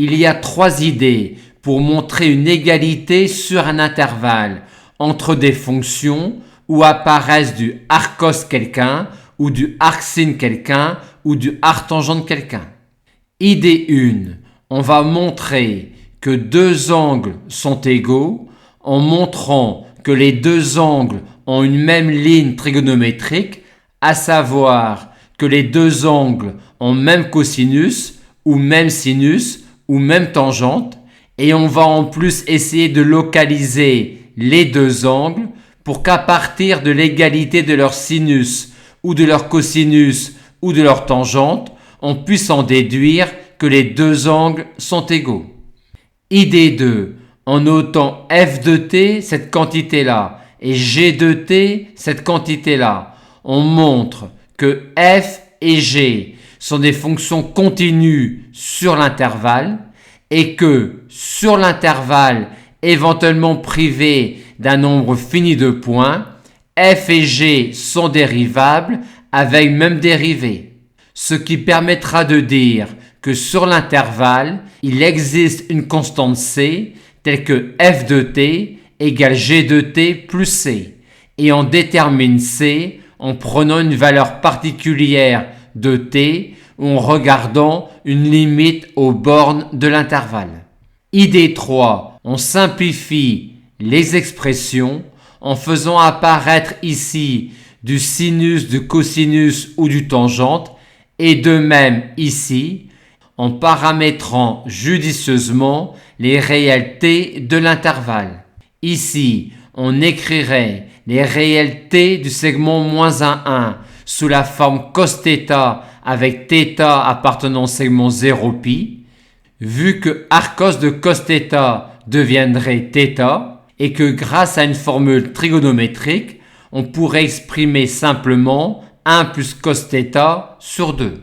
Il y a 3 idées pour montrer une égalité sur un intervalle entre des fonctions où apparaissent du arccos quelqu'un ou du arcsin quelqu'un ou du arctangente quelqu'un. Idée 1. On va montrer que 2 angles sont égaux en montrant que les 2 angles ont une même ligne trigonométrique, à savoir que les 2 angles ont même cosinus ou même sinus ou même tangente, et on va en plus essayer de localiser les 2 angles pour qu'à partir de l'égalité de leur sinus ou de leur cosinus ou de leur tangente, on puisse en déduire que les 2 angles sont égaux. Idée 2. En notant f de t, cette quantité-là, et g de t, cette quantité-là, on montre que f et g sont des fonctions continues sur l'intervalle et que sur l'intervalle éventuellement privé d'un nombre fini de points, f et g sont dérivables avec même dérivée. Ce qui permettra de dire que sur l'intervalle, il existe une constante c telle que f de t égale g de t plus c. Et on détermine c en prenant une valeur particulière de t ou en regardant une limite aux bornes de l'intervalle. Idée 3. On simplifie les expressions en faisant apparaître ici du sinus, du cosinus ou du tangente et de même ici en paramétrant judicieusement les réels t de l'intervalle. Ici, on écrirait les réels t du segment moins 1 sous la forme cos θ avec θ appartenant au segment 0 pi, vu que arccos de cos θ deviendrait θ et que grâce à une formule trigonométrique, on pourrait exprimer simplement 1 plus cos θ sur 2.